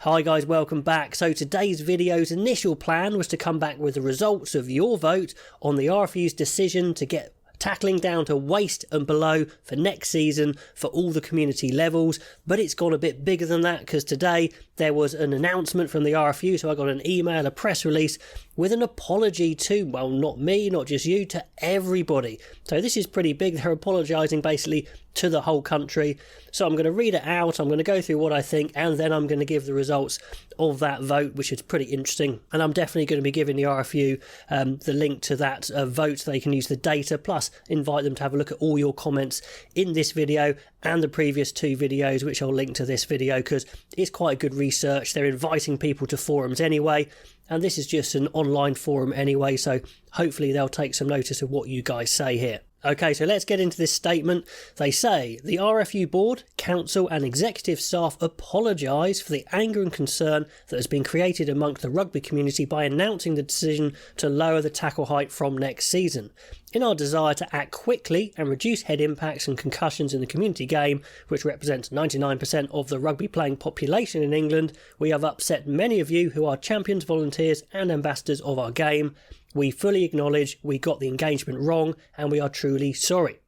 Hi guys, welcome back. So today's video's initial plan was to come back with the results of your vote on the RFU's decision to get tackling down to waist and below for next season for all the community levels, but it's gone a bit bigger than that because today there was an announcement from the RFU, so I got an email, a press release with an apology to, well, not me, not just you, to everybody. So this is pretty big. They're apologising basically to the whole country. So I'm going to read it out, I'm going to go through what I think, and then I'm going to give the results of that vote, which is pretty interesting. And I'm definitely going to be giving the RFU the link to that vote so they can use the data, plus invite them to have a look at all your comments in this video and the previous two videos, which I'll link to this video because it's quite good research. They're inviting people to forums anyway, and this is just an online forum anyway, so hopefully they'll take some notice of what you guys say here. Okay, so let's get into this statement. They say, the RFU board, council and executive staff apologise for the anger and concern that has been created amongst the rugby community by announcing the decision to lower the tackle height from next season. In our desire to act quickly and reduce head impacts and concussions in the community game, which represents 99% of the rugby playing population in England, we have upset many of you who are champions, volunteers and ambassadors of our game. We fully acknowledge we got the engagement wrong and we are truly sorry.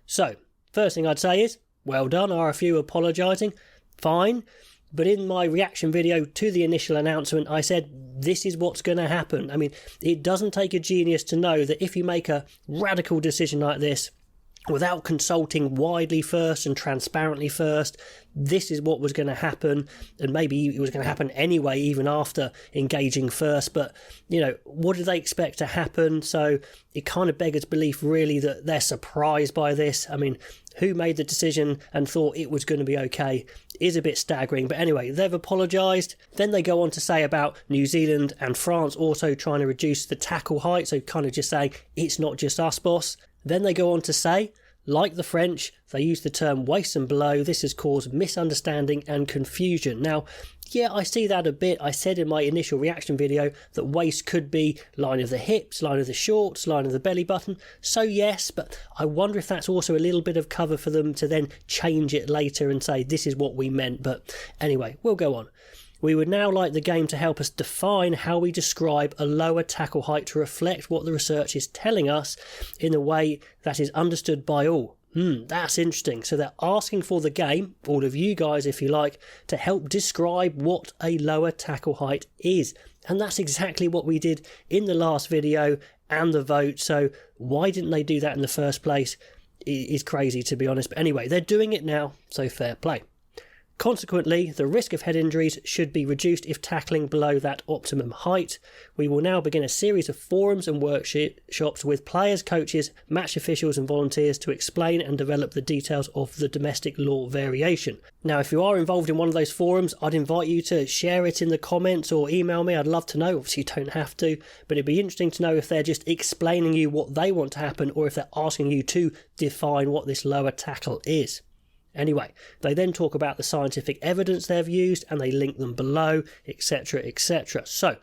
So, first thing I'd say is, well done RFU apologising, fine. But in my reaction video to the initial announcement, I said, this is what's going to happen. I mean, it doesn't take a genius to know that if you make a radical decision like this, without consulting widely first and transparently first, this is what was going to happen, and maybe it was going to happen anyway even after engaging first, but you know, what do they expect to happen? So it kind of beggars belief really that they're surprised by this. I mean, who made the decision and thought it was going to be okay is a bit staggering, but anyway, they've apologised. Then they go on to say about New Zealand and France also trying to reduce the tackle height, so kind of just saying it's not just us, boss. Then they go on to say, like the French, they use the term waist and below. This has caused misunderstanding and confusion. Now, yeah, I see that a bit. I said in my initial reaction video that waist could be line of the hips, line of the shorts, line of the belly button. So yes, but I wonder if that's also a little bit of cover for them to then change it later and say this is what we meant. But anyway, we'll go on. We would now like the game to help us define how we describe a lower tackle height to reflect what the research is telling us in a way that is understood by all. That's interesting. So they're asking for the game, all of you guys if you like, to help describe what a lower tackle height is. And that's exactly what we did in the last video and the vote. So why didn't they do that in the first place? It is crazy, to be honest. But anyway, they're doing it now, so fair play. Consequently, the risk of head injuries should be reduced if tackling below that optimum height. We will now begin a series of forums and workshops with players, coaches, match officials and volunteers to explain and develop the details of the domestic law variation. Now, if you are involved in one of those forums, I'd invite you to share it in the comments or email me. I'd love to know. Obviously, you don't have to, but it'd be interesting to know if they're just explaining you what they want to happen or if they're asking you to define what this lower tackle is. Anyway, they then talk about the scientific evidence they've used and they link them below, etc, etc. So,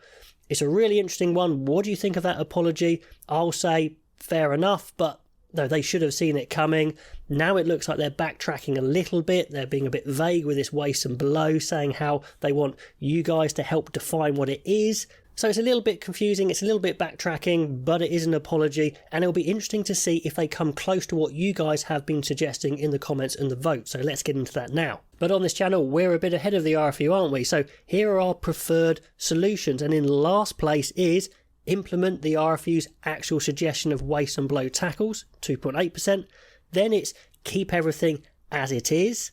it's a really interesting one. What do you think of that apology? I'll say fair enough, but no, they should have seen it coming. Now it looks like they're backtracking a little bit. They're being a bit vague with this waist and below, saying how they want you guys to help define what it is. So it's a little bit confusing, it's a little bit backtracking, but it is an apology, and it'll be interesting to see if they come close to what you guys have been suggesting in the comments and the vote. So let's get into that now. But on this channel, we're a bit ahead of the RFU, aren't we? So here are our preferred solutions, and in last place is implement the RFU's actual suggestion of waist and below tackles, 2.8%. Then it's keep everything as it is,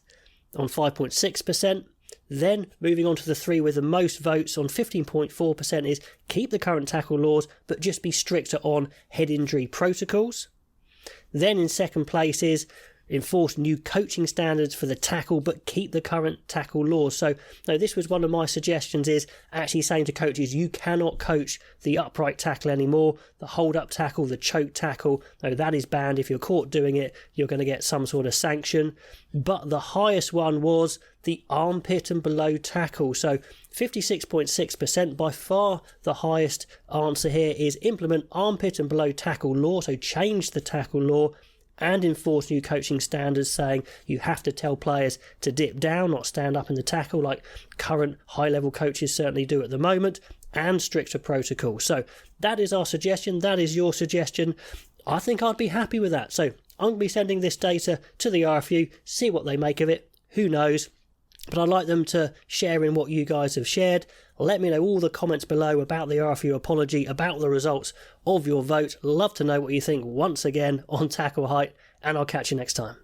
on 5.6%. Then, moving on to the three with the most votes on 15.4% is keep the current tackle laws, but just be stricter on head injury protocols. Then in second place is enforce new coaching standards for the tackle, but keep the current tackle laws. So no, this was one of my suggestions, is actually saying to coaches, you cannot coach the upright tackle anymore, the hold up tackle, the choke tackle. No, that is banned. If you're caught doing it, you're going to get some sort of sanction. But the highest one was the armpit and below tackle. So 56.6%, by far the highest answer here is implement armpit and below tackle law. So change the tackle law and enforce new coaching standards saying you have to tell players to dip down, not stand up in the tackle like current high-level coaches certainly do at the moment, and stricter protocol. So that is our suggestion. That is your suggestion. I think I'd be happy with that. So I'm going to be sending this data to the RFU, see what they make of it. Who knows? But I'd like them to share in what you guys have shared. Let me know all the comments below about the RFU apology, about the results of your vote. Love to know what you think once again on tackle height, and I'll catch you next time.